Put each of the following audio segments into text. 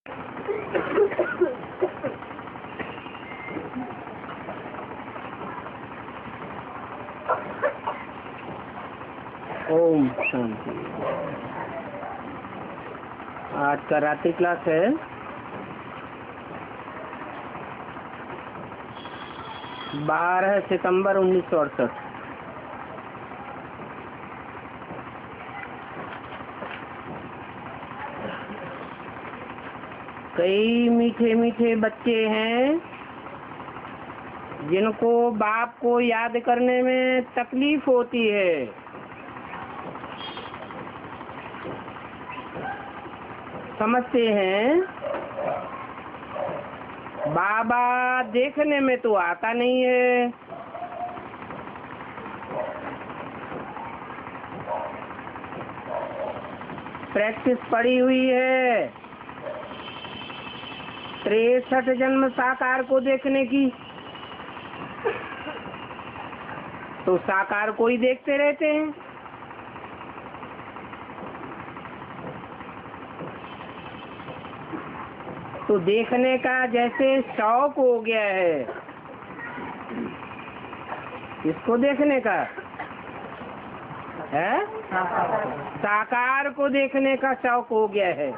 ओम शांति। आज का रात्रि क्लास है 12 सितंबर 1968। कई मीठे मीठे बच्चे हैं जिनको बाप को याद करने में तकलीफ होती है। समझते हैं बाबा देखने में तो आता नहीं है, प्रैक्टिस पड़ी हुई है 63 जन्म साकार को देखने की, तो साकार को ही देखते रहते हैं। तो देखने का जैसे शौक हो गया है, इसको देखने का है, साकार को देखने का शौक हो गया है।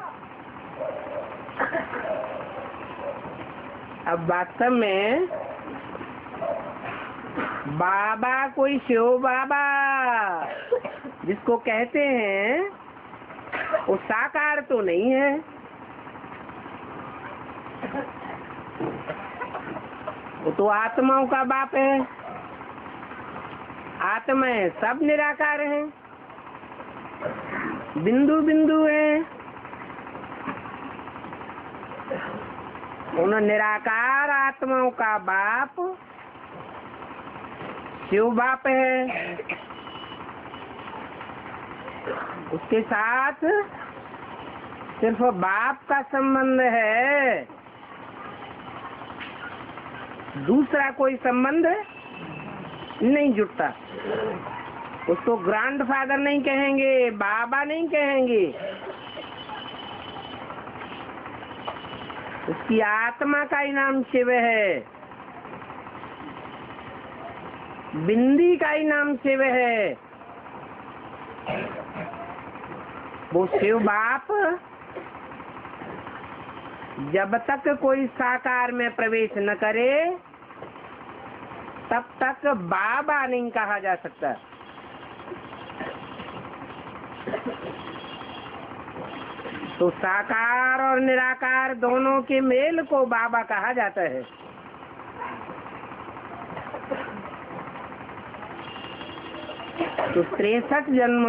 अब वास्तव में बाबा कोई शिव बाबा जिसको कहते हैं वो साकार तो नहीं है। वो तो आत्माओं का बाप है। आत्माएं सब निराकार हैं, बिंदु बिंदु है। उन निराकार आत्माओं का बाप शिव बाप है। उसके साथ सिर्फ बाप का संबंध है, दूसरा कोई संबंध नहीं जुड़ता। उसको ग्रैंड फादर नहीं कहेंगे, बाबा नहीं कहेंगे। उसकी आत्मा का ही नाम शिव है, बिंदी का ही नाम शिव है। वो शिव बाप जब तक कोई साकार में प्रवेश न करे तब तक बाबा नहीं कहा जा सकता। तो साकार और निराकार दोनों के मेल को बाबा कहा जाता है। तो 63 जन्म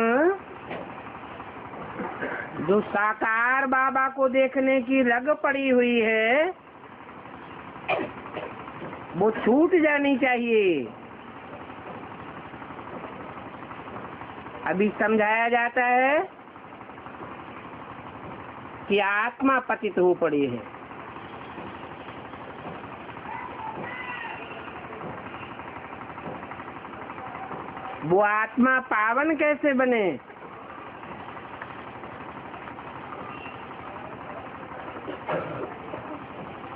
जो साकार बाबा को देखने की लग पड़ी हुई है वो छूट जानी चाहिए। अभी समझाया जाता है कि आत्मा पतित हो पड़ी है। वो आत्मा पावन कैसे बने?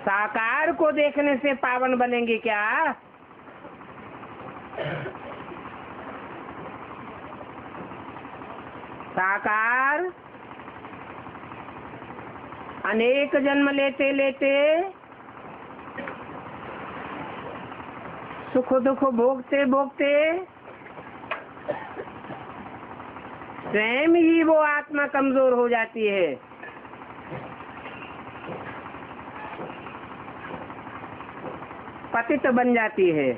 साकार को देखने से पावन बनेंगे क्या? साकार अनेक जन्म लेते लेते सुख दुख भोगते भोगते स्वयं ही वो आत्मा कमजोर हो जाती है। पतित बन जाती है।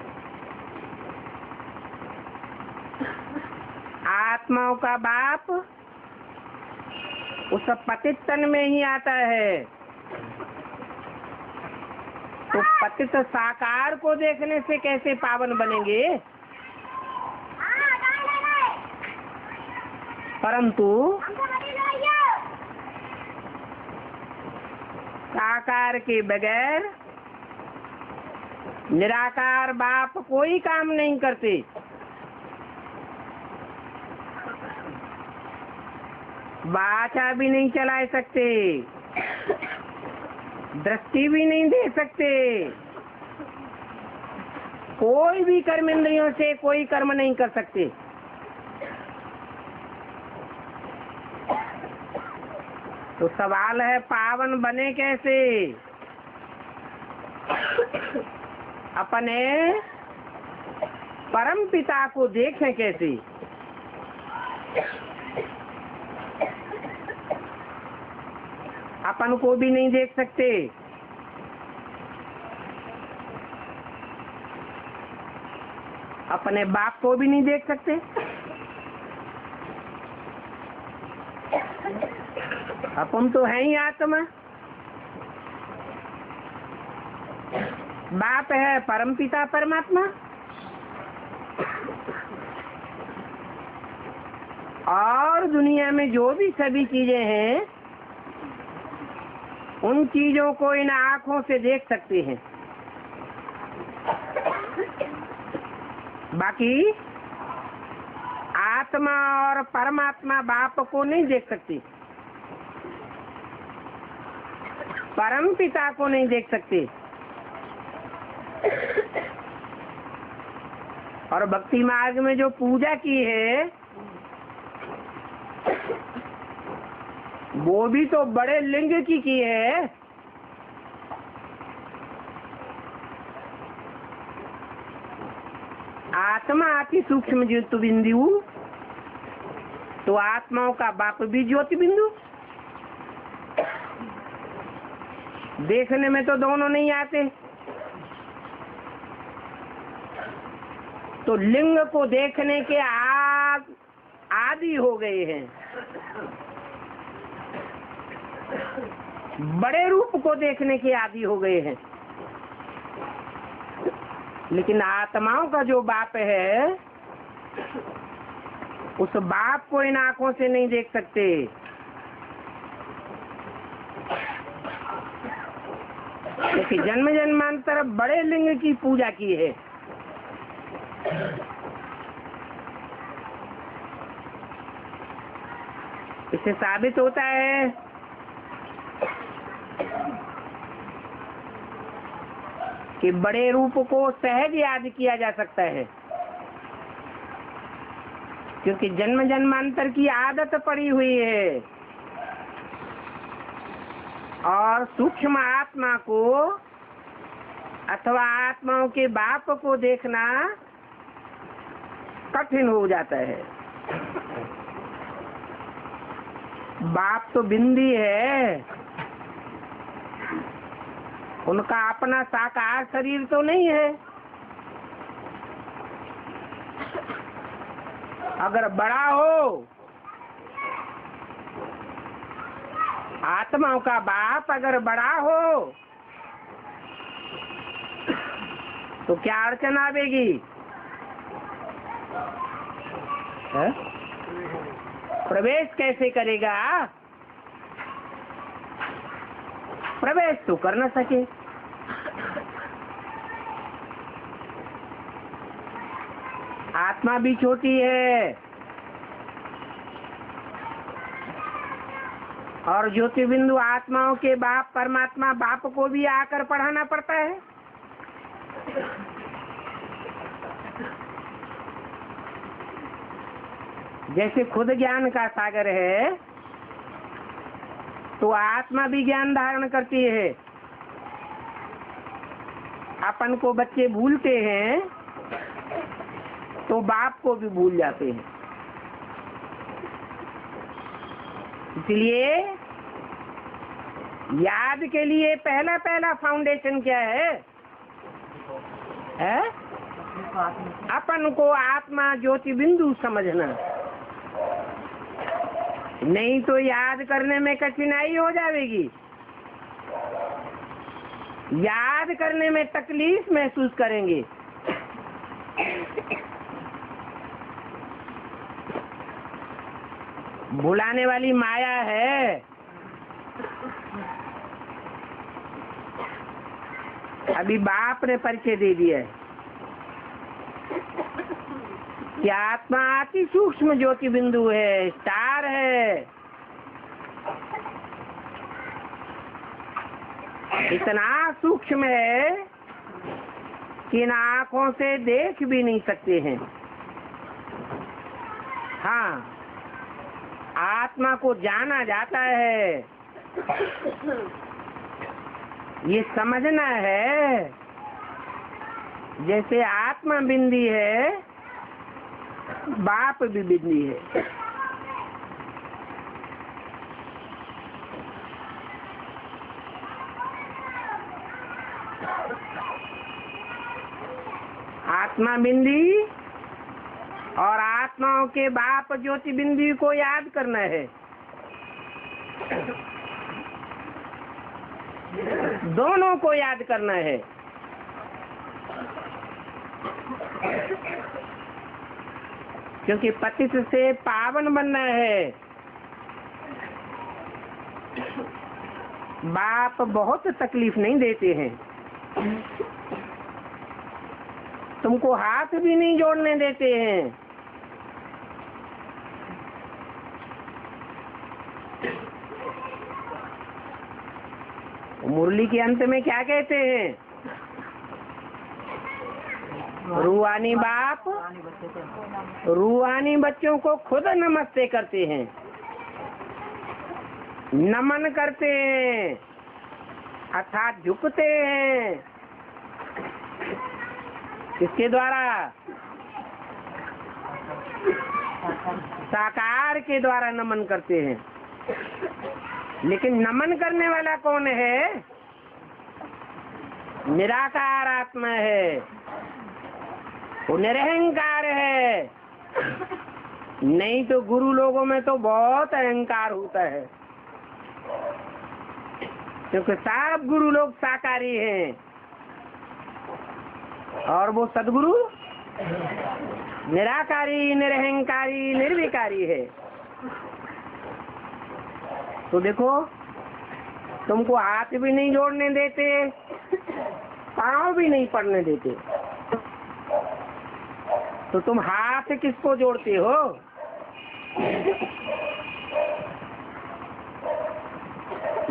आत्माओं का बाप उस पतित तन में ही आता है। तो पतित साकार को देखने से कैसे पावन बनेंगे? परंतु साकार के बगैर निराकार बाप कोई काम नहीं करते। वाचा भी नहीं चला सकते। दृष्टि भी नहीं दे सकते, कोई भी कर्म इंद्रियों से कोई कर्म नहीं कर सकते। तो सवाल है पावन बने कैसे? अपने परम पिता को देखें कैसे? अपन को भी नहीं देख सकते, अपने बाप को भी नहीं देख सकते, अपन तो है ही आत्मा। बाप है परम पिता परमात्मा, और दुनिया में जो भी सभी चीजें हैं उन चीजों को इन आँखों से देख सकते हैं, बाकी आत्मा और परमात्मा बाप को नहीं देख सकती, परम पिता को नहीं देख सकते। और भक्ति मार्ग में जो पूजा की है वो भी तो बड़े लिंग की है। आत्मा अति सूक्ष्म ज्योति बिंदु, तो आत्माओं का बाप भी ज्योति बिंदु। देखने में तो दोनों नहीं आते, तो लिंग को देखने के आदि हो गए हैं, बड़े रूप को देखने के आदि हो गए हैं। लेकिन आत्माओं का जो बाप है उस बाप को इन आंखों से नहीं देख सकते। क्योंकि जन्म जन्मांतर बड़े लिंग की पूजा की है। इससे साबित होता है कि बड़े रूप को सहज याद किया जा सकता है, क्योंकि जन्म जन्मांतर की आदत पड़ी हुई है। और सूक्ष्म आत्मा को अथवा आत्माओं के बाप को देखना कठिन हो जाता है। बाप तो बिंदी है, उनका अपना साकार शरीर तो नहीं है। अगर बड़ा हो, आत्माओं का बाप अगर बड़ा हो तो क्या अड़चन आवेगी? प्रवेश कैसे करेगा? प्रवेश तो कर न सके। आत्मा भी छोटी है और ज्योति बिंदु आत्माओं के बाप परमात्मा बाप को भी आकर पढ़ाना पड़ता है। जैसे खुद ज्ञान का सागर है तो आत्मा भी ज्ञान धारण करती है। अपन को बच्चे भूलते हैं तो बाप को भी भूल जाते हैं। इसलिए याद के लिए पहला फाउंडेशन क्या है? अपन को आत्मा ज्योति बिंदु समझना, नहीं तो याद करने में कठिनाई हो जाएगी। याद करने में तकलीफ महसूस करेंगे। भुलाने वाली माया है। अभी बाप ने परिचय दे दिया है कि आत्मा अति सूक्ष्म ज्योति बिंदु है, स्टार है। इतना सूक्ष्म है कि इन आँखों से देख भी नहीं सकते हैं। हाँ, आत्मा को जाना जाता है, ये समझना है जैसे आत्मा बिंदी है, बाप भी बिंदी है। आत्मा बिंदी और आत्माओं के बाप ज्योति बिंदी को याद करना है। दोनों को याद करना है। क्योंकि पतित से पावन बनना है। बाप बहुत तकलीफ नहीं देते हैं, तुमको हाथ भी नहीं जोड़ने देते हैं। मुरली के अंत में क्या कहते हैं? रूहानी बाप रूहानी बच्चों को खुद नमस्ते करते हैं, नमन करते हैं, अर्थात झुकते हैं। किसके द्वारा? साकार के द्वारा नमन करते हैं। लेकिन नमन करने वाला कौन है? निराकार आत्मा है, वो निरहंकार है। नहीं तो गुरु लोगों में तो बहुत अहंकार होता है, क्योंकि सब गुरु लोग साकारी हैं और वो सदगुरु निराकारी, निरहंकारी, निर्विकारी है। तो देखो, तुमको हाथ भी नहीं जोड़ने देते, पाँव भी नहीं पड़ने देते, तो तुम हाथ किसको जोड़ते हो?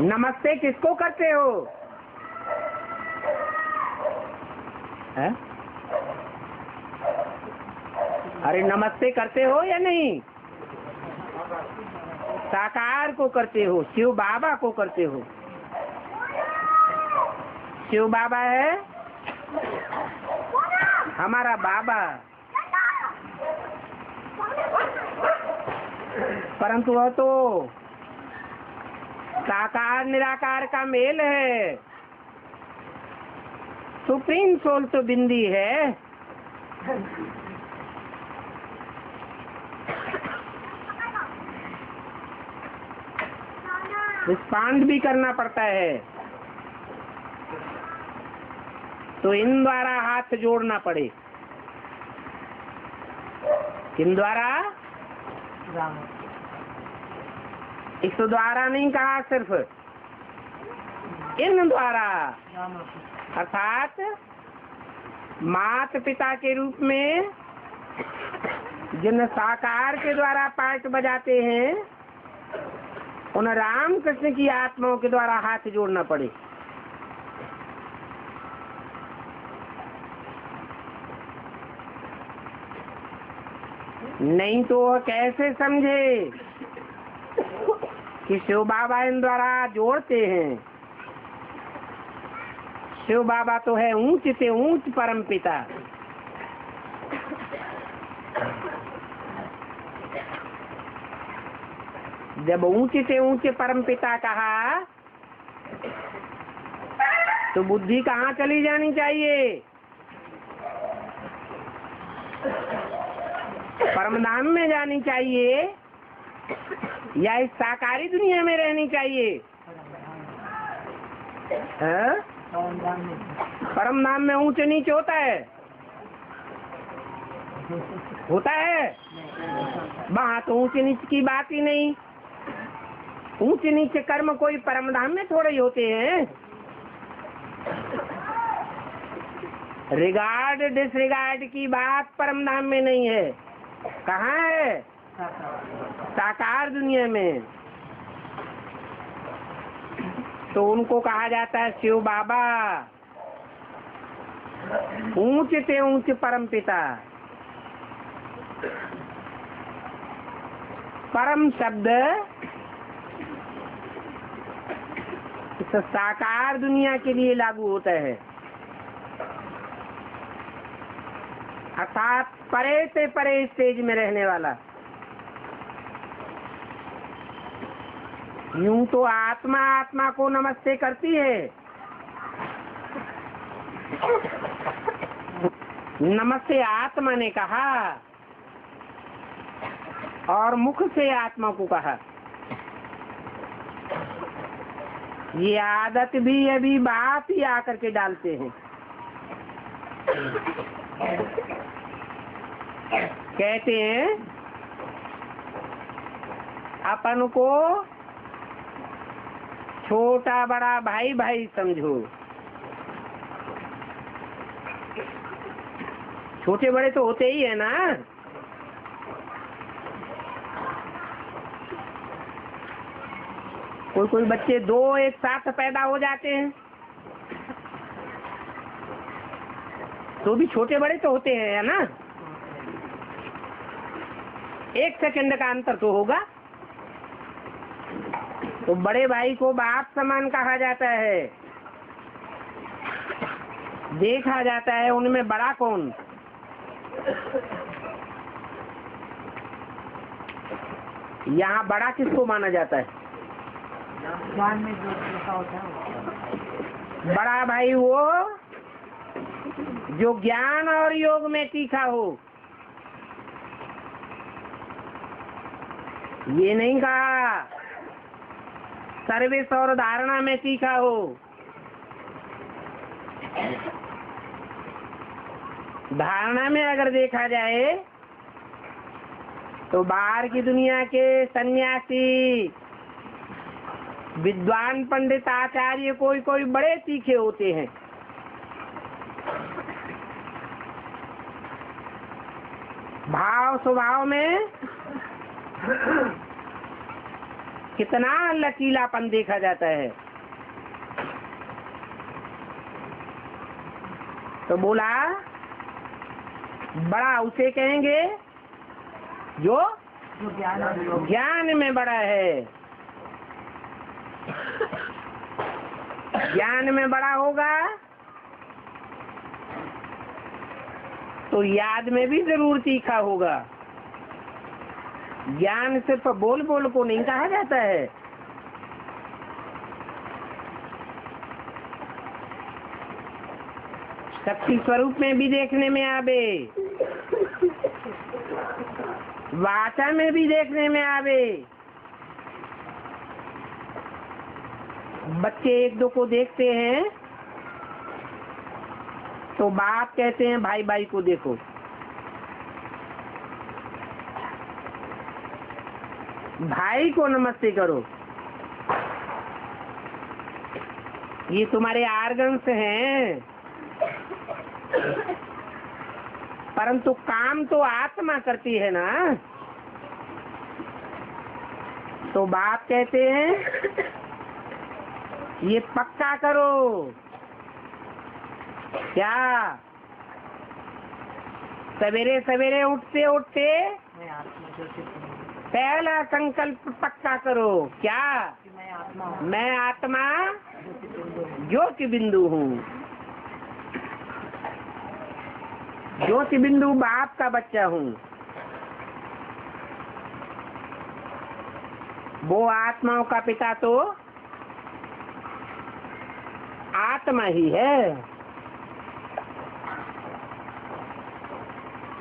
नमस्ते किसको करते हो? है? अरे नमस्ते करते हो या नहीं? साकार को करते हो, शिव बाबा को करते हो। शिव बाबा है हमारा बाबा, परंतु वह तो साकार निराकार का मेल है। सुप्रीम सोल तो बिंदी है। रिस्पॉन्ड भी करना पड़ता है, तो इन द्वारा हाथ जोड़ना पड़े। किन द्वारा? इस द्वारा नहीं कहा, सिर्फ इन द्वारा, अर्थात माता पिता के रूप में जिन साकार के द्वारा पाठ बजाते हैं, उन राम कृष्ण की आत्माओं के द्वारा हाथ जोड़ना पड़े। नहीं तो वह कैसे समझे कि शिव बाबा इन द्वारा जोड़ते हैं। शिव बाबा तो है ऊंच से ऊंच परम पिता। जब ऊंचे से ऊंचे परम पिता कहा, तो बुद्धि कहाँ चली जानी चाहिए? परमधाम में जानी चाहिए या इस साकारी दुनिया में रहनी चाहिए? परमधाम में ऊंच नीच होता है? होता है? वहाँ तो ऊंच नीच की बात ही नहीं। ऊंच नीच कर्म कोई परमधाम में थोड़े ही होते हैं। रिगार्ड डिसरिगार्ड की बात परमधाम में नहीं है। कहाँ है? साकार दुनिया में। तो उनको कहा जाता है शिव बाबा। ऊंच से ऊंच परम पिता। परम शब्द इस साकार दुनिया के लिए लागू होता है, अर्थात परे से परे स्टेज में रहने वाला। यूं तो आत्मा आत्मा को नमस्ते करती है, नमस्ते आत्मा ने कहा और मुख से आत्मा को कहा। ये आदत भी अभी बाप ही आकर के डालते हैं। कहते हैं अपन को छोटा बड़ा भाई भाई समझो। छोटे बड़े तो होते ही है ना। कोई कोई बच्चे दो एक साथ पैदा हो जाते हैं तो भी छोटे बड़े तो होते हैं, है ना। एक सेकंड का अंतर तो होगा। तो बड़े भाई को बाप समान कहा जाता है, देखा जाता है उनमें बड़ा कौन। यहाँ बड़ा किसको माना जाता है? ज्ञान में जो लिखा होता है बड़ा भाई वो जो ज्ञान और योग में तीखा हो। ये नहीं कहा सर्विस और धारणा में तीखा हो। धारणा में अगर देखा जाए तो बाहर की दुनिया के सन्यासी विद्वान पंडित आचार्य कोई कोई बड़े तीखे होते हैं। भाव स्वभाव में कितना लचीलापन देखा जाता है। तो बोला बड़ा उसे कहेंगे जो ज्ञान में बड़ा है। ज्ञान में बड़ा होगा तो याद में भी जरूर तीखा होगा। ज्ञान सिर्फ बोल बोल को नहीं कहा जाता है। शक्ति स्वरूप में भी देखने में आवे, वाचा में भी देखने में आवे। बच्चे एक दो को देखते हैं तो बाप कहते हैं भाई भाई को देखो। भाई को नमस्ते करो। ये तुम्हारे आर्गन्स हैं, परंतु काम तो आत्मा करती है ना। तो बाप कहते हैं ये पक्का करो। क्या? सवेरे सवेरे उठते उठते पहला संकल्प पक्का करो। क्या? मैं आत्मा ज्योति बिंदु हूँ। ज्योति बिंदु बाप का बच्चा हूँ। वो आत्माओं का पिता तो आत्मा ही है।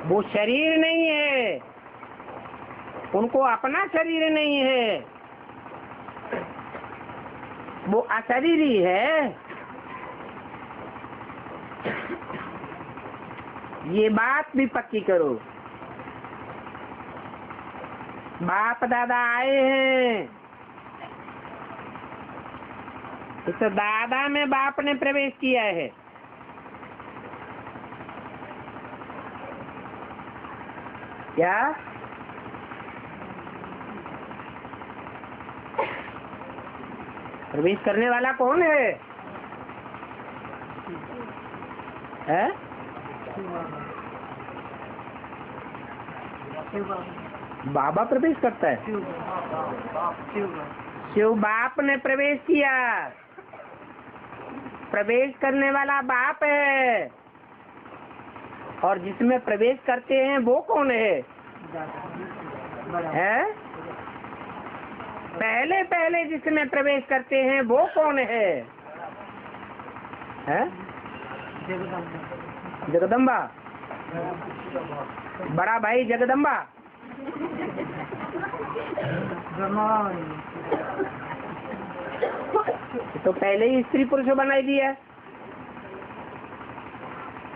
वो शरीर नहीं है, उनको अपना शरीर नहीं है, वो अशरीरी है। ये बात भी पक्की करो। बाप दादा आए हैं, इस दादा में बाप ने प्रवेश किया है। क्या? प्रवेश करने वाला कौन है? हैं? बाबा प्रवेश करता है। शिव बाप ने प्रवेश किया। प्रवेश करने वाला बाप है। और जिसमें प्रवेश करते हैं वो कौन है? हैं? पहले पहले जिसमें प्रवेश करते हैं वो कौन है? हैं? जगदम्बा। बड़ा भाई जगदम्बा। तो पहले ही स्त्री पुरुष बनाई दिया।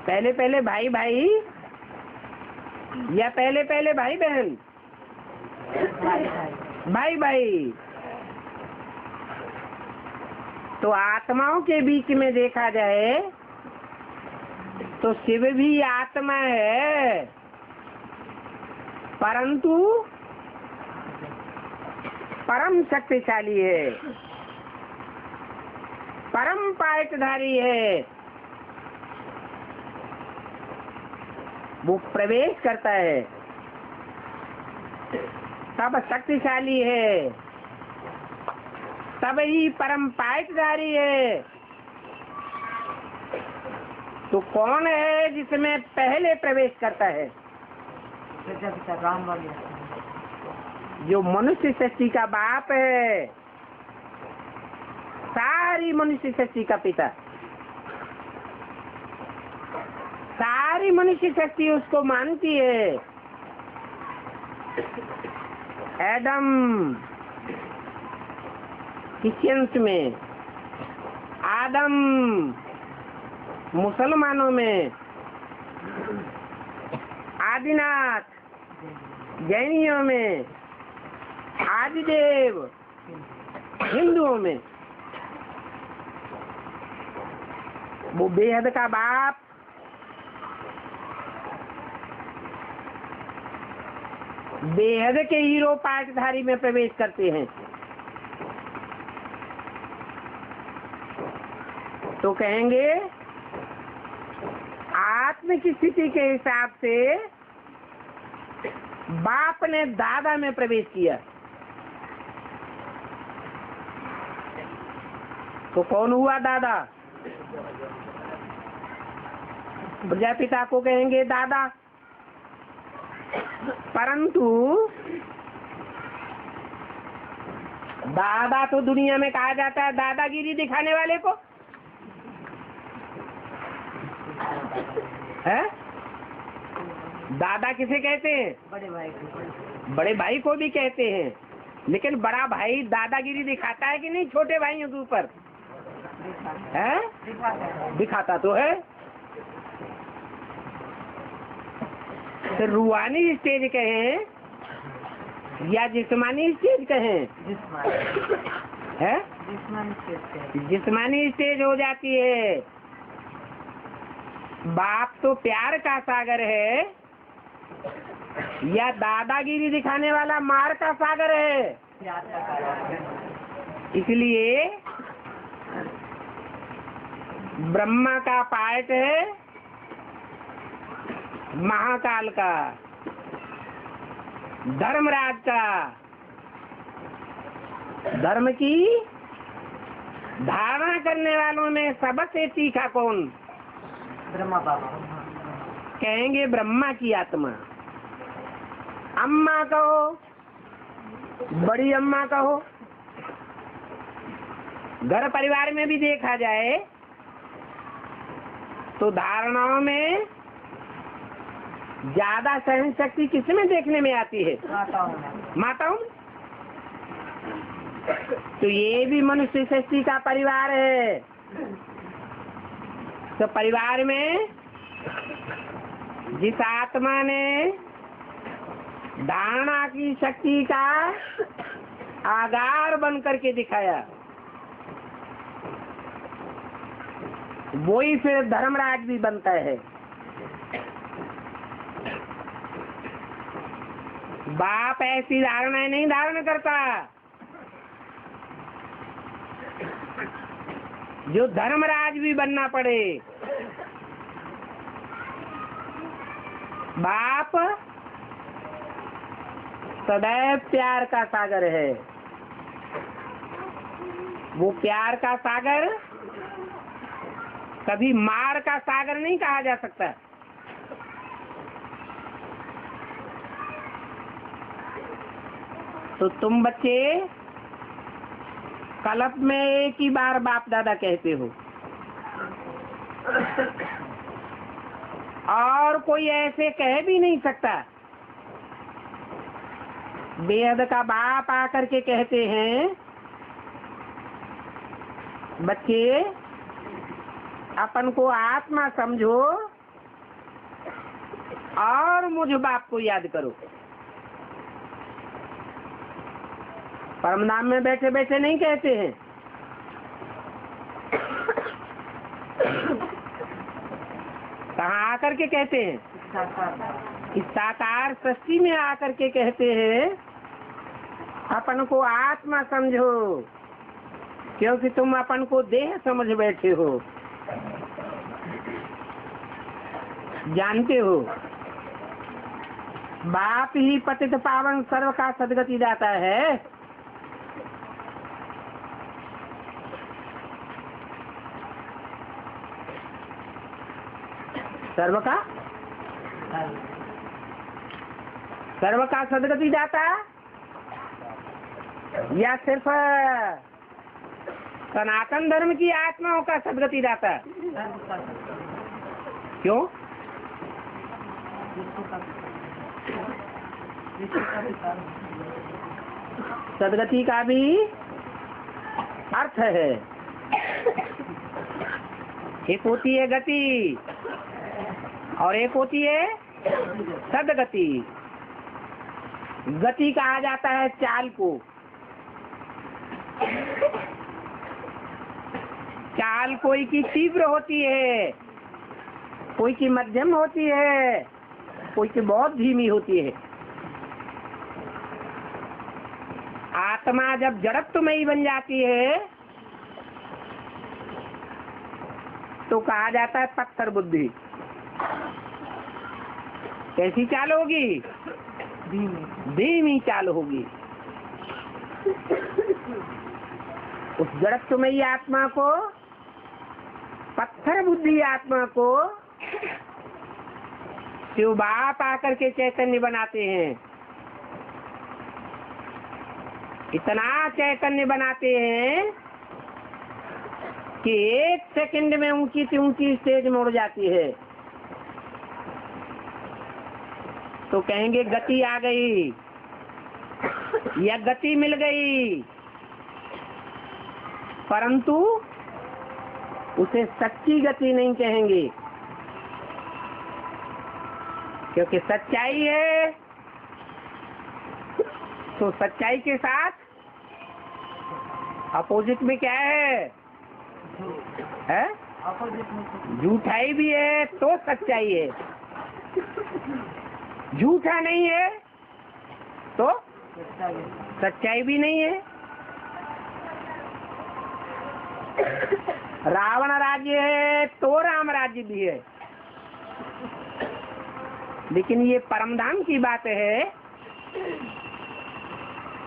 पहले पहले भाई भाई या पहले पहले भाई बहन? भाई भाई। तो आत्माओं के बीच में देखा जाए तो शिव भी आत्मा है, परंतु परम शक्तिशाली है, परम पायटधारी है। वो प्रवेश करता है तब शक्तिशाली है, तब ही परम पायटधारी है। तो कौन है जिसमें पहले प्रवेश करता है? जो मनुष्य सृष्टि का बाप है, सारी मनुष्य सृष्टि का पिता। सारी मनुष्य सृष्टि उसको मानती है। एडम क्रिश्चियंस में, आदम मुसलमानों में, आदिनाथ जैनियों में, आदिदेव हिंदुओं में। वो बेहद का बाप बेहद के हीरो पाठधारी में प्रवेश करते हैं। तो कहेंगे आत्म की स्थिति के हिसाब से बाप ने दादा में प्रवेश किया। तो कौन हुआ दादा? प्रजापिता को कहेंगे दादा, परंतु दादा तो दुनिया में कहा जाता है दादागिरी दिखाने वाले को है। दादा किसे कहते हैं? बड़े भाई को। बड़े भाई को भी कहते हैं, लेकिन बड़ा भाई दादागिरी दिखाता है कि नहीं छोटे भाइयों के ऊपर? है? दिखाता तो है। तो रूहानी स्टेज कहें या जिस्मानी स्टेज कहें? है? जिस्मानी स्टेज हो जाती है। बाप तो प्यार का सागर है या दादागिरी दिखाने वाला मार का सागर है? इसलिए ब्रह्मा का पार्ट है महाकाल का, धर्मराज का। धर्म की धारणा करने वालों में सबसे तीखा कौन? ब्रह्मा बाबा। कहेंगे ब्रह्मा की आत्मा। अम्मा कहो, बड़ी अम्मा कहो। घर परिवार में भी देखा जाए तो धारणाओं में ज्यादा सहन शक्ति किसमें देखने में आती है? माताओं। तो ये भी मनुष्य सृष्टि का परिवार है। तो परिवार में जिस आत्मा ने धारणा की शक्ति का आधार बन करके दिखाया, वो ही फिर धर्मराज भी बनता है। बाप ऐसी धारणाएं नहीं धारण करता। जो धर्मराज भी बनना पड़े। बाप सदैव प्यार का सागर है। वो प्यार का सागर कभी मार का सागर नहीं कहा जा सकता। तो तुम बच्चे कल्प में एक ही बार बाप दादा कहते हो, और कोई ऐसे कह भी नहीं सकता। बेहद का बाप आकर के कहते हैं, बच्चे अपन को आत्मा समझो और मुझ बाप को याद करो। परमधाम में बैठे बैठे नहीं कहते हैं। कहाँ आकर के कहते हैं? इस साकार सृष्टि में आकर के कहते हैं, अपन को आत्मा समझो, क्योंकि तुम अपन को देह समझ बैठे हो। जानते हो बाप ही पतित पावन सर्व का सदगति दाता है। सर्व का सदगति दाता, या सिर्फ सनातन धर्म की आत्माओं का सदगति दाता? क्यों? सदगति का भी अर्थ है। एक होती है गति और एक होती है सदगति। गति कहा जाता है चाल को। चाल कोई की तीव्र होती है, कोई की मध्यम होती है, कोई की बहुत धीमी होती है। आत्मा जब जड़त्वमयी बन जाती है तो कहा जाता है पत्थर बुद्धि। कैसी चाल होगी? धीमी चाल होगी। उस जड़त्वमयी आत्मा को, पत्थर बुद्धि आत्मा को शिव बाप आकर के चैतन्य बनाते हैं। इतना चैतन्य बनाते हैं कि एक सेकंड में ऊंची से ऊंची स्टेज में उड़ जाती है। तो कहेंगे गति आ गई या गति मिल गई, परंतु उसे सच्ची गति नहीं कहेंगे, क्योंकि सच्चाई है तो सच्चाई के साथ अपोजिट में क्या है? झूठाई भी है तो सच्चाई है। झूठा नहीं है तो सच्चाई भी नहीं है। रावण राज्य है तो राम राज्य भी है। लेकिन ये परमधाम की बात है,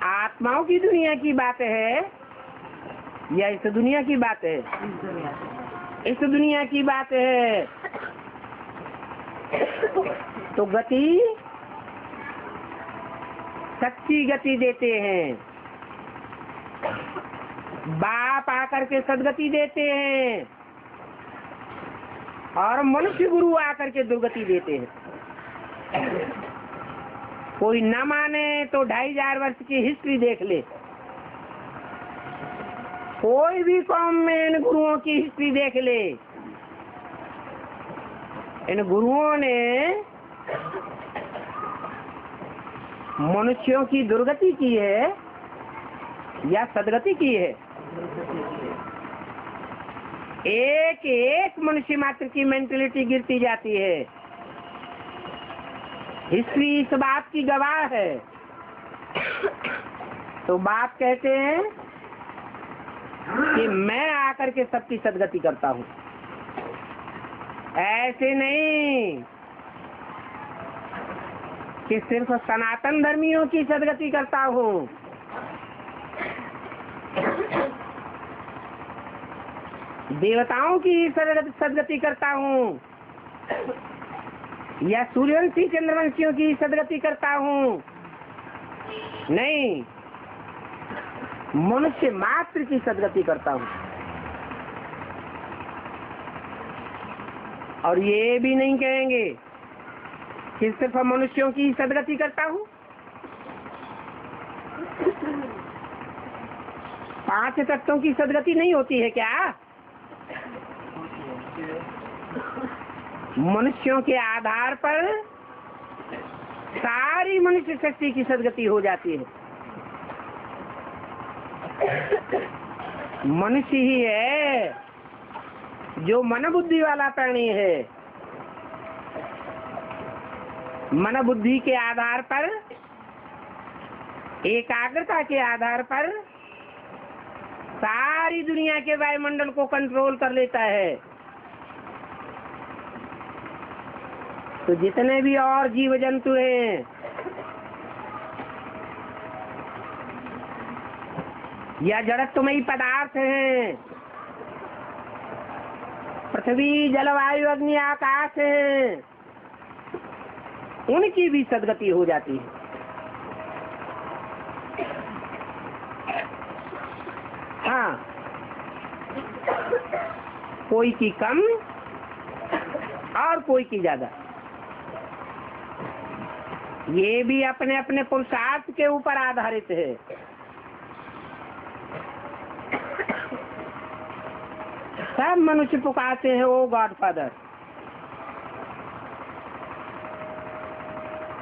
आत्माओं की दुनिया की बात है या इस दुनिया की बात है? इस दुनिया की बात है। तो गति, सच्ची गति देते हैं। बाप आकर के सदगति देते हैं और मनुष्य गुरु आकर के दुर्गति देते हैं। कोई न माने तो 2500 वर्ष की हिस्ट्री देख ले। कोई भी कौम में इन गुरुओं की हिस्ट्री देख ले। इन गुरुओं ने मनुष्यों की दुर्गति की है या सदगति की है? एक एक मनुष्य मात्र की मेंटलिटी गिरती जाती है। हिस्ट्री इस बात की गवाह है। तो बाप कहते हैं कि मैं आकर के सबकी सदगति करता हूँ। ऐसे नहीं कि सिर्फ सनातन धर्मियों की सदगति करता हूँ, देवताओं की सदगति करता हूँ, या सूर्यवंशी चंद्रवंशियों की सदगति करता हूँ। नहीं, मनुष्य मात्र की सदगति करता हूँ। और ये भी नहीं कहेंगे कि सिर्फ मनुष्यों की सदगति करता हूँ। 5 तत्वों की सदगति नहीं होती है क्या? मनुष्यों के आधार पर सारी मनुष्य शक्ति की सदगति हो जाती है। मनुष्य ही है जो मन बुद्धि वाला प्राणी है। मन बुद्धि के आधार पर, एकाग्रता के आधार पर सारी दुनिया के वायुमंडल को कंट्रोल कर लेता है। तो जितने भी और जीव जंतु हैं, या जड़त्वमयी पदार्थ हैं, पृथ्वी जलवायु अग्नि आकाश हैं, उनकी भी सदगति हो जाती है। हाँ, कोई की कम और कोई की ज्यादा। ये भी अपने अपने पुरुषार्थ के ऊपर आधारित है। सब मनुष्य पुकारते हैं ओ गॉड फादर।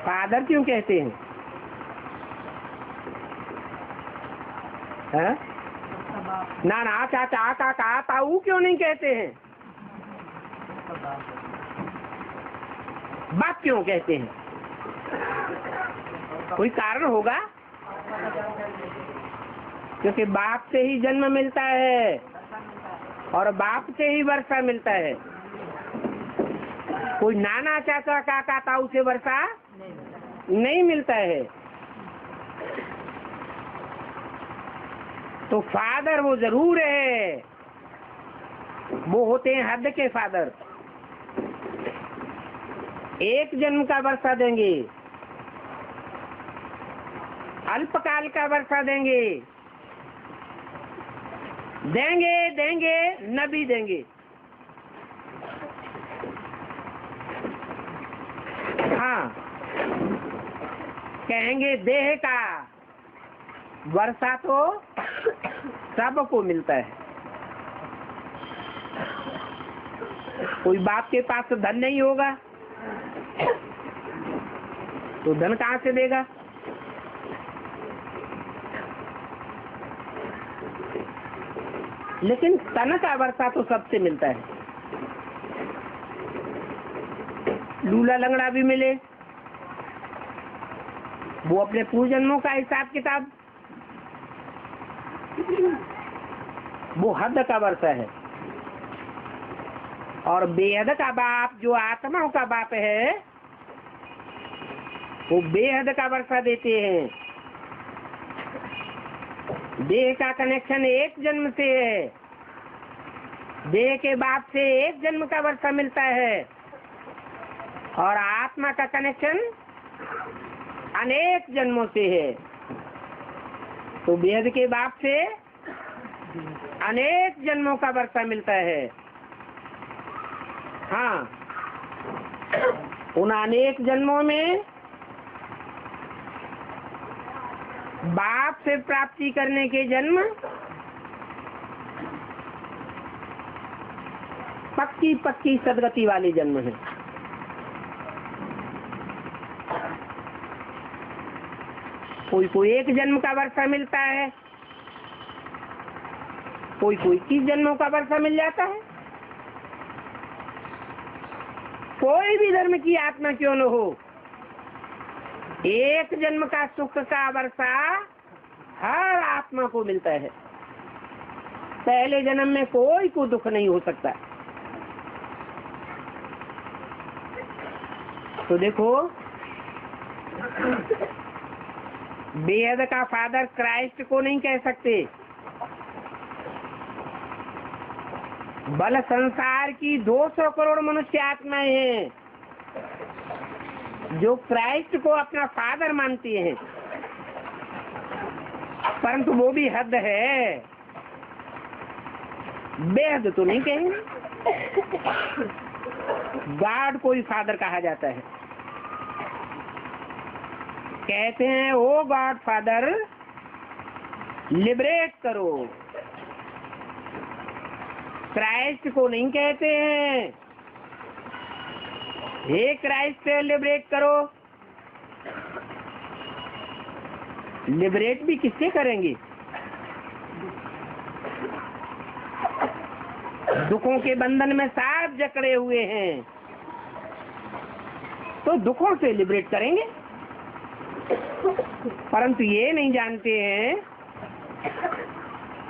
फादर क्यों कहते हैं? है? ना ना, चाचा काका ताऊ क्यों नहीं कहते हैं? बाप क्यों कहते हैं? कोई कारण होगा। क्योंकि बाप से ही जन्म मिलता है और बाप से ही वर्षा मिलता है। कोई नाना चाचा काका ताऊ से वर्षा नहीं मिलता है। तो फादर वो जरूर है, वो होते हैं हद के फादर। एक जन्म का वर्षा देंगे, अल्पकाल का वर्षा देंगे, देंगे देंगे न भी देंगे। हाँ, कहेंगे देह का वर्षा तो सबको मिलता है। कोई बाप के पास तो धन नहीं होगा तो धन कहाँ से देगा? लेकिन तन का वर्षा तो सबसे मिलता है। लूला लंगड़ा भी मिले, वो अपने पूर्वजन्मों का हिसाब किताब, वो हद का वर्षा है। और बेहद का बाप जो आत्माओं का बाप है, वो बेहद का वर्षा देते हैं। देह का कनेक्शन एक जन्म से है, देह के बाप से एक जन्म का वर्षा मिलता है, और आत्मा का कनेक्शन अनेक जन्मों से है। तो बेहद के बाप से अनेक जन्मों का वर्षा मिलता है। हाँ, उन अनेक जन्मों में बाप से प्राप्ति करने के जन्म पक्की पक्की सदगति वाले जन्म है। कोई कोई एक जन्म का वर्षा मिलता है, कोई कोई 30 जन्मों का वर्षा मिल जाता है। कोई भी धर्म की आत्मा क्यों न हो, एक जन्म का सुख का वर्षा हर आत्मा को मिलता है। पहले जन्म में कोई को दुख नहीं हो सकता। तो देखो, बेहद का फादर क्राइस्ट को नहीं कह सकते। बल संसार की 200 करोड़ मनुष्य आत्माएं हैं जो क्राइस्ट को अपना फादर मानती हैं, परंतु वो भी हद है, बेहद तो नहीं कहेंगे। गॉड को ही फादर कहा जाता है। कहते हैं ओ गॉड फादर लिबरेट करो। क्राइस्ट को नहीं कहते हैं हे क्राइस्ट लिबरेट करो। लिबरेट भी किससे करेंगे? दुखों के बंधन में सांप जकड़े हुए हैं, तो दुखों से लिबरेट करेंगे। परंतु ये नहीं जानते हैं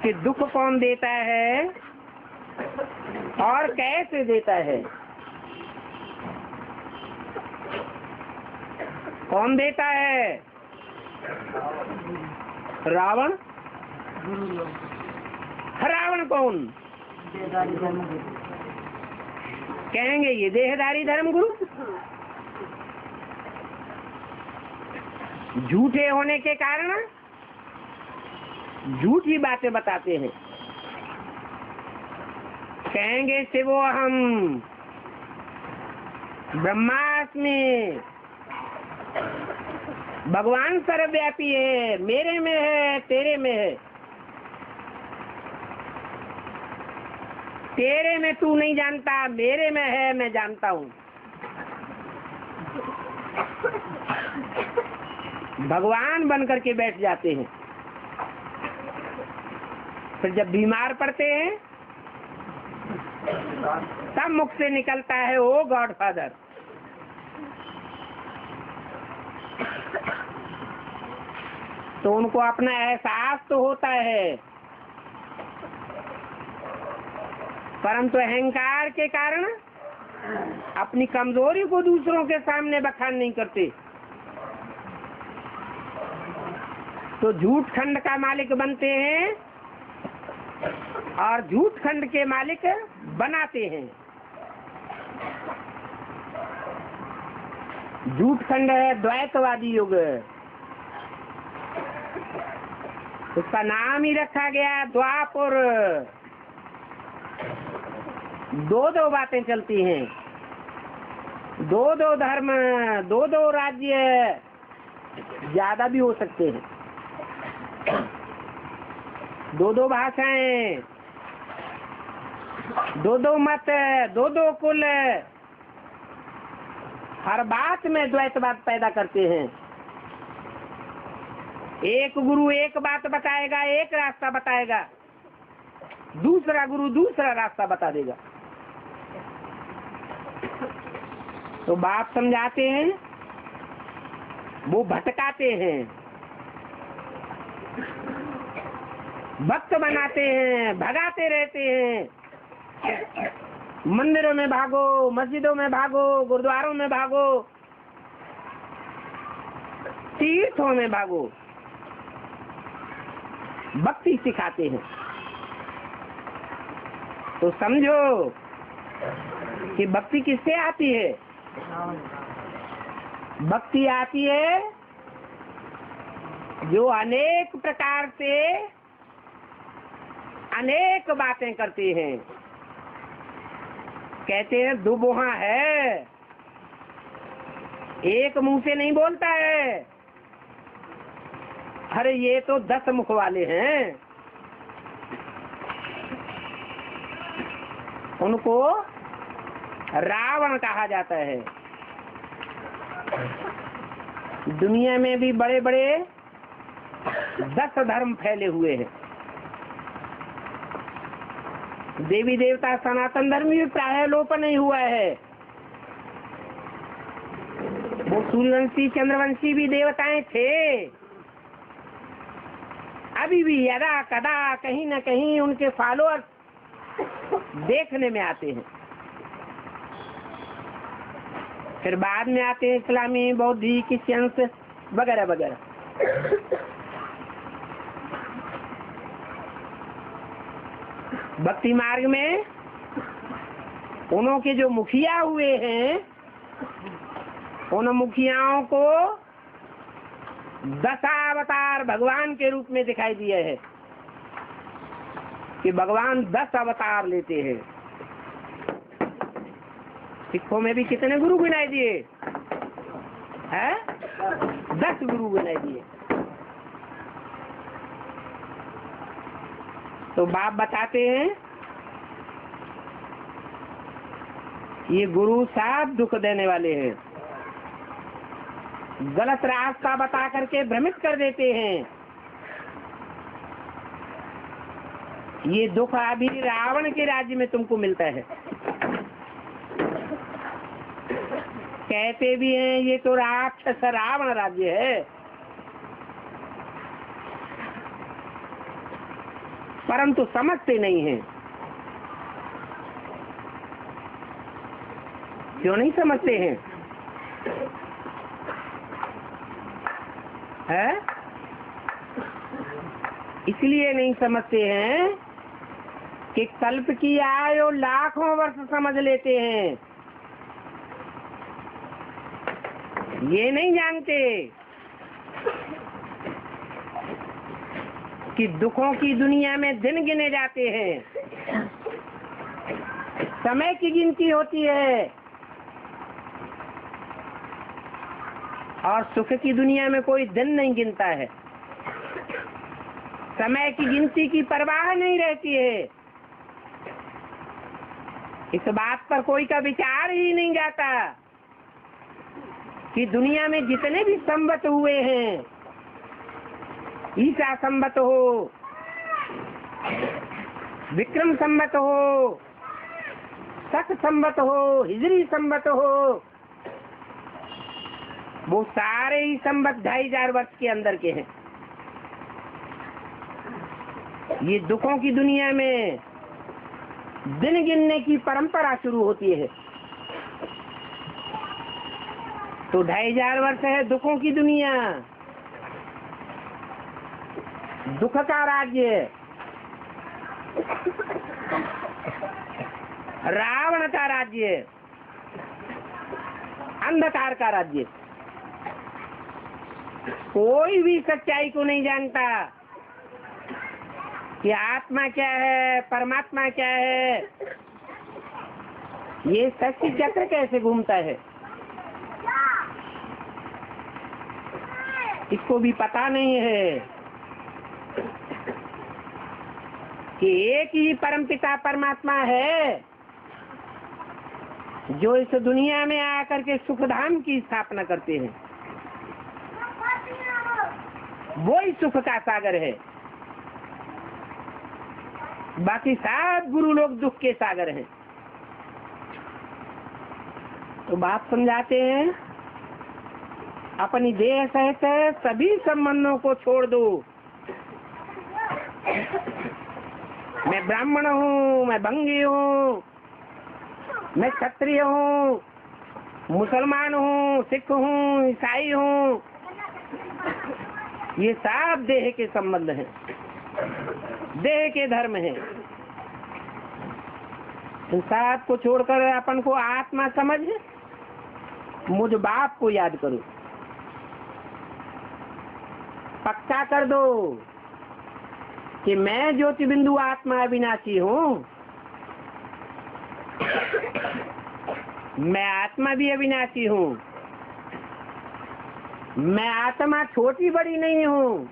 कि दुख कौन देता है और कैसे देता है। कौन देता है? रावण। रावण कौन? कहेंगे ये देहधारी धर्मगुरु। झूठे होने के कारण झूठी बातें बताते हैं। कहेंगे शिवो हम ब्रह्मास्मि, भगवान सर्वव्यापी है, मेरे में है, तेरे में है। तेरे में तू नहीं जानता, मेरे में है, मैं जानता हूँ। भगवान बन करके बैठ जाते हैं। फिर जब बीमार पड़ते हैं तब मुख से निकलता है ओ गॉड फादर। तो उनको अपना एहसास तो होता है, परंतु अहंकार के कारण अपनी कमजोरी को दूसरों के सामने बखान नहीं करते। तो झूठ खंड का मालिक बनते हैं और झूठ खंड के मालिक बनाते हैं। झूठ खंड है द्वैतवादी युग, उसका नाम ही रखा गया द्वापर। दो बातें चलती हैं, दो धर्म, दो राज्य, ज्यादा भी हो सकते हैं, दो भाषाएं, दो मत, दो कुल, हर बात में द्वैतवाद पैदा करते हैं। एक गुरु एक बात बताएगा, एक रास्ता बताएगा, दूसरा गुरु दूसरा रास्ता बता देगा। तो बात समझाते हैं, वो भटकाते हैं। भक्त बनाते हैं, भगाते रहते हैं। मंदिरों में भागो, मस्जिदों में भागो, गुरुद्वारों में भागो, तीर्थों में भागो, भक्ति सिखाते हैं। तो समझो कि भक्ति किससे आती है? भक्ति आती है जो अनेक प्रकार से अनेक बातें करते हैं। कहते हैं दुबोहा है, एक मुंह से नहीं बोलता है। अरे ये तो 10 मुख वाले हैं। उनको रावण कहा जाता है। दुनिया में भी बड़े बड़े 10 धर्म फैले हुए हैं। देवी देवता सनातन धर्म भी प्राय लोप नहीं हुआ है। वो सूर्यवंशी चंद्रवंशी भी देवताएं थे, अभी भी यदा कदा कहीं न कहीं उनके फॉलोअर्स देखने में आते हैं। फिर बाद में आते हैं इस्लामी, बौद्धी, क्रिश्चियंस वगैरह वगैरह। भक्ति मार्ग में उनके जो मुखिया हुए हैं, उन मुखियाओं को 10 अवतार भगवान के रूप में दिखाई दिए हैं कि भगवान 10 अवतार लेते हैं। सिखों में भी कितने गुरु गिनाए दिए हैं? 10 गुरु गिनाए दिए। तो बाप बताते हैं ये गुरु साहब दुख देने वाले हैं, गलत रास्ता बता करके भ्रमित कर देते हैं। ये दुख अभी रावण के राज्य में तुमको मिलता है। कहते भी हैं ये तो राक्षस रावण राज्य है, परंतु समझते नहीं हैं। क्यों नहीं समझते हैं? है? इसलिए नहीं समझते हैं कि कल्प की आयु लाखों वर्ष समझ लेते हैं। ये नहीं जानते कि दुखों की दुनिया में दिन गिने जाते हैं, समय की गिनती होती है, और सुख की दुनिया में कोई दिन नहीं गिनता है। समय की गिनती की परवाह नहीं रहती है। इस बात पर कोई का विचार ही नहीं जाता कि दुनिया में जितने भी संवत हुए हैं, ईसा संवत हो, विक्रम संवत हो, शक संवत हो, हिजरी संवत हो, वो सारे ही संवत 2500 वर्ष के अंदर के हैं। ये दुखों की दुनिया में दिन गिनने की परंपरा शुरू होती है। तो 2500 वर्ष है दुखों की दुनिया, दुख का राज्य, रावण का राज्य, अंधकार का राज्य। कोई भी सच्चाई को नहीं जानता कि आत्मा क्या है, परमात्मा क्या है, ये सृष्टि चक्र कैसे घूमता है, इसको भी पता नहीं है कि एक ही परमपिता परमात्मा है जो इस दुनिया में आकर के सुखधाम की स्थापना करते हैं। वो ही सुख का सागर है, बाकी सब गुरु लोग दुख के सागर हैं। तो बाप समझाते हैं अपनी देह सहित सभी संबंधों को छोड़ दो। मैं ब्राह्मण हूँ, मैं बंगी हूँ, मैं क्षत्रिय हूँ, मुसलमान हूँ, सिख हूँ, ईसाई हूँ, ये सब देह के संबंध हैं, देह के धर्म हैं। इन सब को छोड़कर अपन को आत्मा समझ मुझ बाप को याद करो। पक्का कर दो कि मैं ज्योति बिंदु आत्मा अविनाशी हूँ, मैं आत्मा भी अविनाशी हूँ, मैं आत्मा छोटी बड़ी नहीं हूँ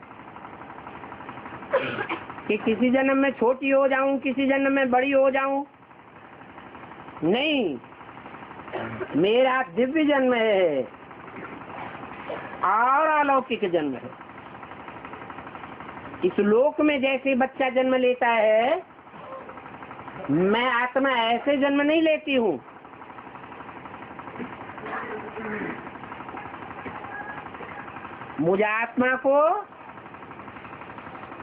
कि किसी जन्म में छोटी हो जाऊं, किसी जन्म में बड़ी हो जाऊं। नहीं, मेरा दिव्य जन्म है और अलौकिक जन्म है। इस लोक में जैसे बच्चा जन्म लेता है, मैं आत्मा ऐसे जन्म नहीं लेती हूँ। मुझे आत्मा को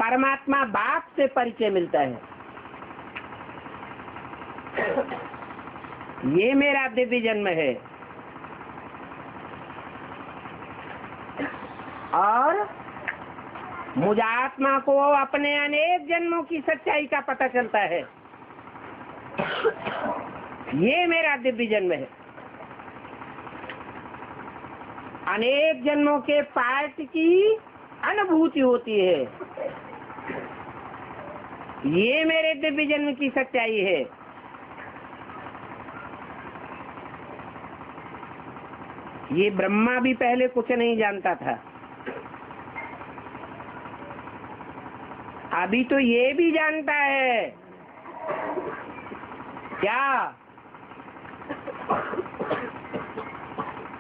परमात्मा बाप से परिचय मिलता है। ये मेरा दिव्य जन्म है। और मुझ आत्मा को अपने अनेक जन्मों की सच्चाई का पता चलता है। ये मेरा दिव्य जन्म है। अनेक जन्मों के पाठ की अनुभूति होती है। ये मेरे दिव्य जन्म की सच्चाई है। ये ब्रह्मा भी पहले कुछ नहीं जानता था। अभी तो ये भी जानता है। क्या?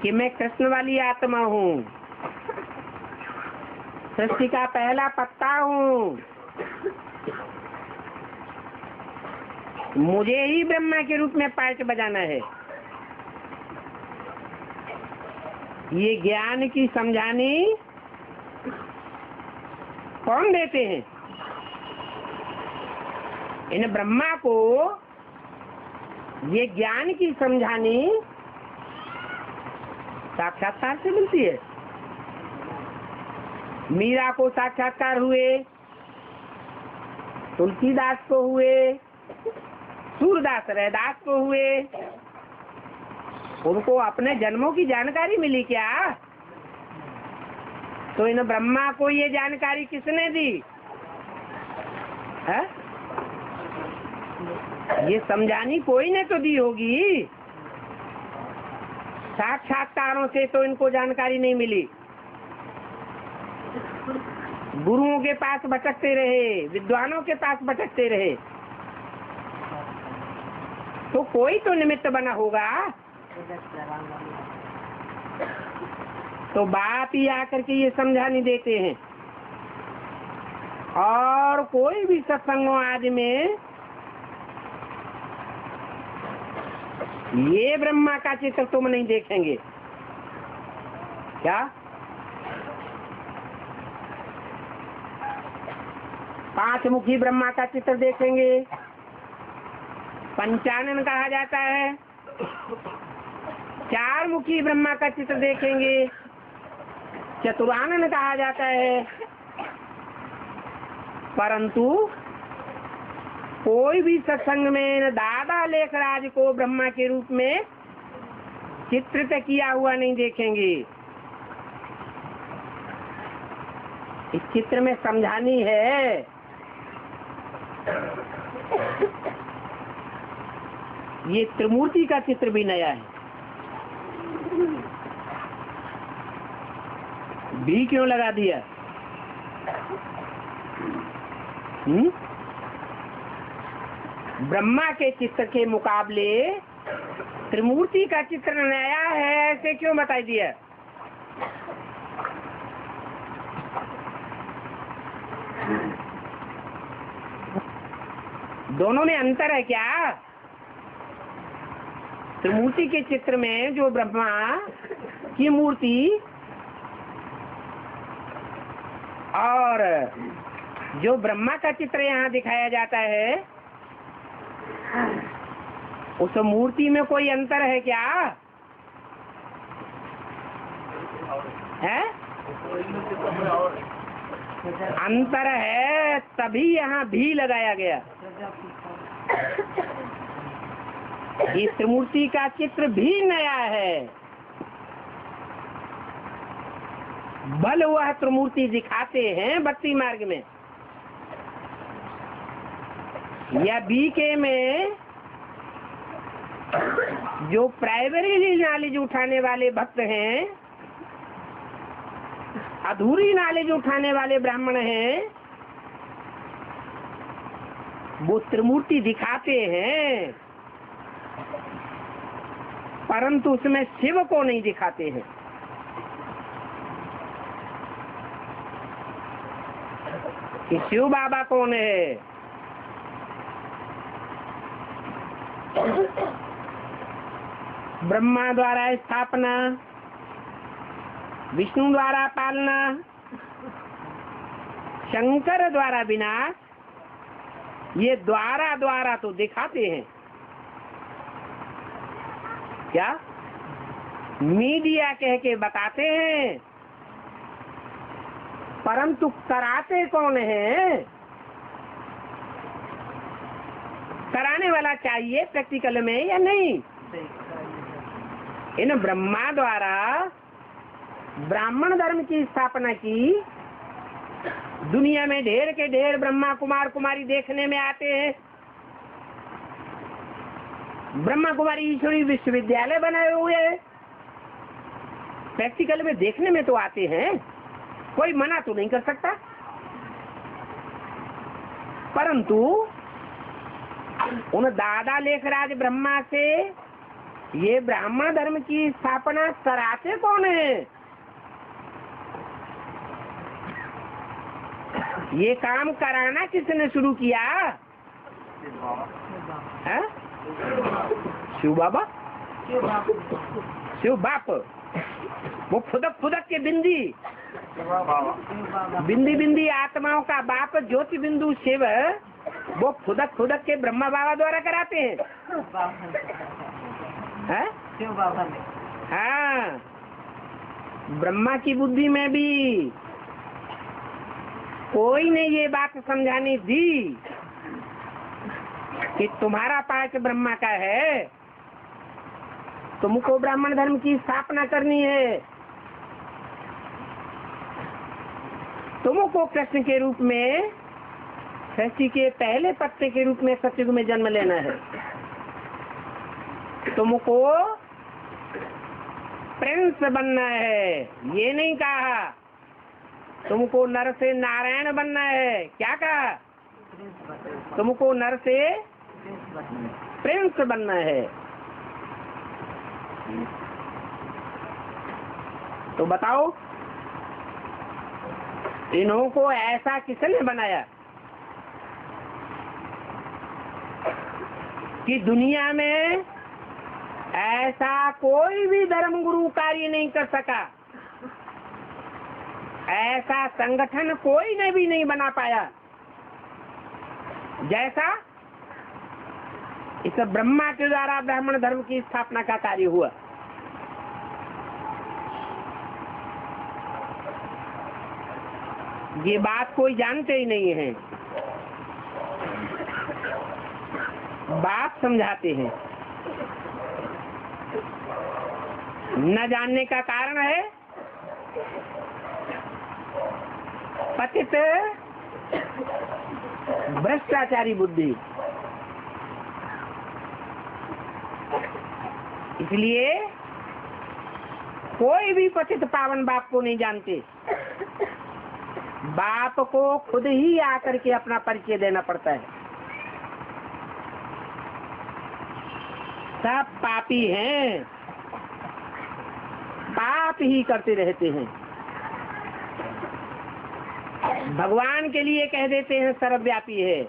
कि मैं कृष्ण वाली आत्मा हूँ, सृष्टि का पहला पत्ता हूँ। मुझे ही ब्रह्मा के रूप में पार्ट बजाना है। ये ज्ञान की समझानी कौन देते हैं? इन ब्रह्मा को ये ज्ञान की समझानी साक्षात्कार से मिलती है। मीरा को साक्षात्कार हुए, तुलसीदास को हुए, सूरदास रैदास को हुए। उनको अपने जन्मों की जानकारी मिली क्या? तो इन ब्रह्मा को ये जानकारी किसने दी है? ये समझानी कोई ने तो दी होगी। साक्षात्कारों से तो इनको जानकारी नहीं मिली। गुरुओं के पास भटकते रहे, विद्वानों के पास भटकते रहे। तो कोई तो निमित्त बना होगा। तो बाप ही आकर के ये समझानी देते हैं। और कोई भी सत्संगों आदि में ये ब्रह्मा का चित्र तुम नहीं देखेंगे। क्या? पांच मुखी ब्रह्मा का चित्र देखेंगे, पंचानन कहा जाता है। चार मुखी ब्रह्मा का चित्र देखेंगे, चतुरानन कहा जाता है। परंतु कोई भी सत्संग में दादा लेखराज को ब्रह्मा के रूप में चित्रित किया हुआ नहीं देखेंगे। इस चित्र में समझानी है। ये त्रिमूर्ति का चित्र भी नया है। भी क्यों लगा दिया? ब्रह्मा के चित्र के मुकाबले त्रिमूर्ति का चित्र नया है, ऐसे क्यों बताई दिया? दोनों में अंतर है क्या? त्रिमूर्ति के चित्र में जो ब्रह्मा की मूर्ति और जो ब्रह्मा का चित्र यहाँ दिखाया जाता है, उस मूर्ति में कोई अंतर है क्या? है? अंतर है, तभी यहाँ भी लगाया गया। इस त्रिमूर्ति का चित्र भी नया है। बल वह त्रिमूर्ति दिखाते हैं भक्ति मार्ग में, या बीके में जो प्राइमरी नॉलेज उठाने वाले भक्त हैं, अधूरी नॉलेज उठाने वाले ब्राह्मण हैं, वो त्रिमूर्ति दिखाते हैं, परंतु उसमें शिव को नहीं दिखाते हैं। कि शिव बाबा कौन है? ब्रह्मा द्वारा स्थापना, विष्णु द्वारा पालना, शंकर द्वारा विनाश ये द्वारा द्वारा तो दिखाते हैं, क्या मीडिया कह के बताते हैं, परंतु कराते कौन है? कराने वाला चाहिए प्रैक्टिकल में या नहीं? इन ब्रह्मा द्वारा ब्राह्मण धर्म की स्थापना की, दुनिया में ढेर के ढेर ब्रह्मा कुमार कुमारी देखने में आते हैं। ब्रह्मा कुमारी ईश्वरी विश्वविद्यालय बनाए हुए हैं, प्रैक्टिकल में देखने में तो आते हैं, कोई मना तो नहीं कर सकता। परंतु उन दादा लेखराज ब्रह्मा से ये ब्राह्मण धर्म की स्थापना कराते कौन है? ये काम कराना किसने शुरू किया? है? शिव बाबा, शिव बाप। वो फुदक फुदक के बिंदी बिंदी बिंदी आत्माओं का बाप ज्योति बिंदु शिव, वो फुदक फुदक के ब्रह्मा बाबा द्वारा कराते हैं। है? हाँ, ब्रह्मा की बुद्धि में भी कोई ने ये बात समझानी दी कि तुम्हारा पाठ ब्रह्मा का है, तुमको ब्राह्मण धर्म की स्थापना करनी है, तुमको कृष्ण के रूप में, सृष्टि के पहले पत्ते के रूप में सतयुग में जन्म लेना है, तुमको प्रिंस बनना है। ये नहीं कहा तुमको नर से नारायण बनना है, क्या कहा? तुमको नर से प्रिंस बनना है। तो बताओ, इन्हों को ऐसा किसने बनाया कि दुनिया में ऐसा कोई भी धर्म गुरु कार्य नहीं कर सका, ऐसा संगठन कोई ने भी नहीं बना पाया जैसा इस ब्रह्मा के द्वारा ब्राह्मण धर्म की स्थापना का कार्य हुआ। ये बात कोई जानते ही नहीं है, बात समझाते हैं। न जानने का कारण है पतित भ्रष्टाचारी बुद्धि। इसलिए कोई भी पतित पावन बाप को नहीं जानते, बाप को खुद ही आकर के अपना परिचय देना पड़ता है। सब पापी हैं, पाप ही करते रहते हैं। भगवान के लिए कह देते हैं सर्वव्यापी है।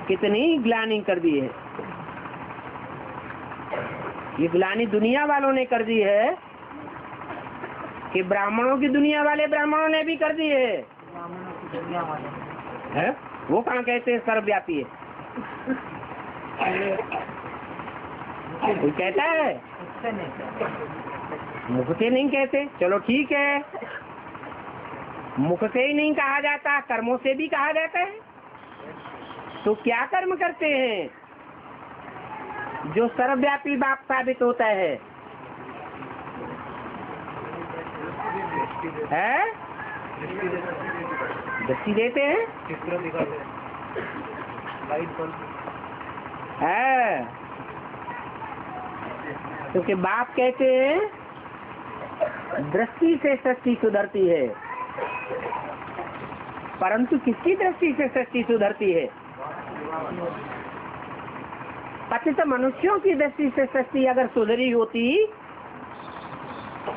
कितनी ग्लानि कर दी है, ये ग्लानि दुनिया वालों ने कर दी है कि ब्राह्मणों की दुनिया वाले ब्राह्मणों ने भी कर दी है। वो कहाँ कहते हैं सर्वव्यापी है? कोई कहता है? मुख से नहीं कहते, चलो ठीक है, मुख से ही नहीं कहा जाता, कर्मों से भी कहा जाता है। तो क्या कर्म करते हैं जो सर्वव्यापी बाप साबित होता है? दृष्टि देते हैं, है क्योंकि बाप कहते हैं दृष्टि से सृष्टि सुधरती है, परंतु किसकी दृष्टि से सृष्टि सुधरती है? पतित मनुष्यों की दृष्टि से सृष्टि अगर सुधरी होती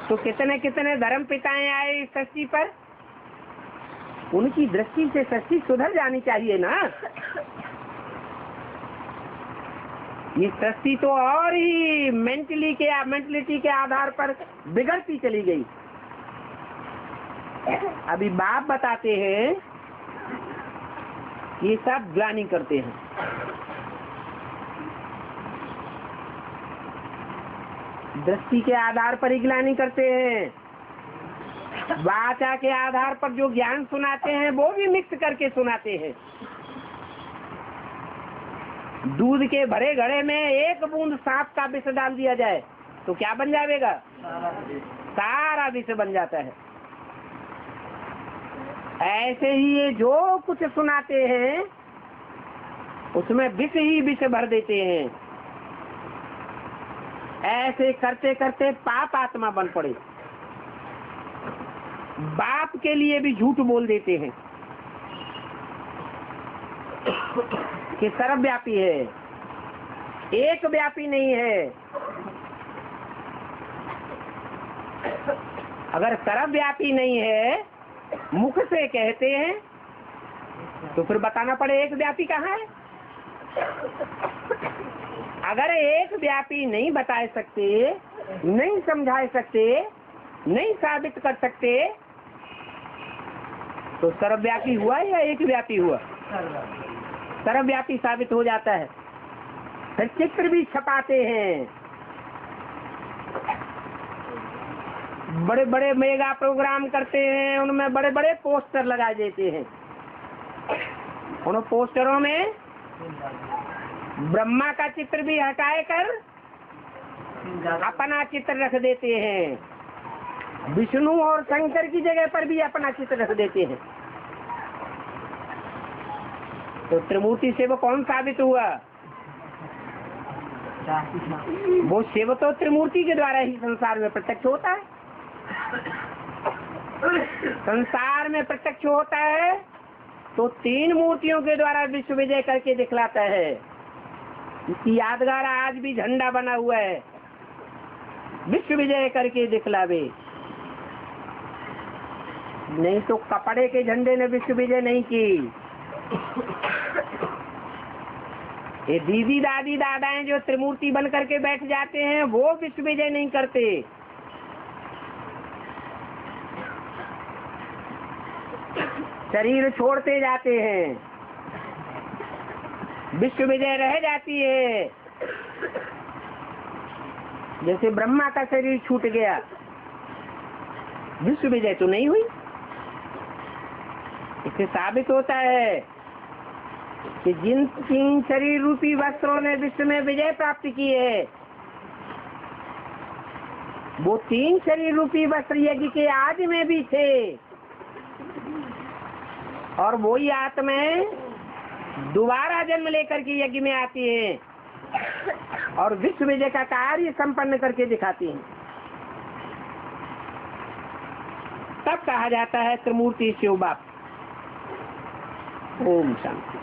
तो कितने कितने धर्म पिताएं आए इस सृष्टि पर, उनकी दृष्टि से सृष्टि सुधर जानी चाहिए ना। ये सृष्टि तो और ही मेंटलिटी के आधार पर बिगड़ती चली गई। अभी बाप बताते हैं ये सब ग्लानि करते हैं। दृष्टि के आधार पर ही ग्लानि करते हैं, वाचा के आधार पर जो ज्ञान सुनाते हैं वो भी मिक्स करके सुनाते हैं। दूध के भरे घड़े में एक बूंद सांप का विष डाल दिया जाए तो क्या बन जाएगा? सारा विष बन जाता है। ऐसे ही ये जो कुछ सुनाते हैं उसमें विष ही विष भर देते हैं। ऐसे करते करते पाप आत्मा बन पड़े। बाप के लिए भी झूठ बोल देते हैं कि सर्वव्यापी है, एक व्यापी नहीं है। अगर सर्वव्यापी नहीं है मुख से कहते हैं तो फिर बताना पड़े एक व्यापी कहाँ है। अगर एक व्यापी नहीं बता सकते, नहीं समझा सकते, नहीं साबित कर सकते तो सर्वव्यापी हुआ या एक व्यापी हुआ? सर्वव्यापी साबित हो जाता है। फिर चित्र भी छपाते हैं, बड़े बड़े मेगा प्रोग्राम करते हैं, उनमें बड़े बड़े पोस्टर लगा देते हैं। उन पोस्टरों में ब्रह्मा का चित्र भी हटाए कर अपना चित्र रख देते हैं। विष्णु और शंकर की जगह पर भी अपना चित्र रख देते हैं। तो त्रिमूर्ति शिव कौन साबित हुआ? वो शिव तो त्रिमूर्ति के द्वारा ही संसार में प्रत्यक्ष होता है। संसार में प्रत्यक्ष होता है तो तीन मूर्तियों के द्वारा विश्व विजय करके दिखलाता है। इसकी यादगार आज भी झंडा बना हुआ है, विश्व विजय करके दिखलावे। नहीं तो कपड़े के झंडे ने विश्व विजय नहीं की। ये दीदी दादी दादाएं जो त्रिमूर्ति बन करके बैठ जाते हैं वो विश्व विजय नहीं करते। शरीर छोड़ते जाते हैं, विश्व विजय रह जाती है। जैसे ब्रह्मा का शरीर छूट गया, विश्व विजय तो नहीं हुई। इससे साबित होता है कि जिन तीन शरीर रूपी वस्त्रों ने विश्व में विजय प्राप्त की है, वो तीन शरीर रूपी वस्त्र यज्ञ के आदि में भी थे और वही आत्माएं दोबारा जन्म लेकर के यज्ञ में आती हैं और विश्व विजय का कार्य संपन्न करके दिखाती हैं। तब कहा जाता है त्रिमूर्ति शिव बाप। ओम शांति।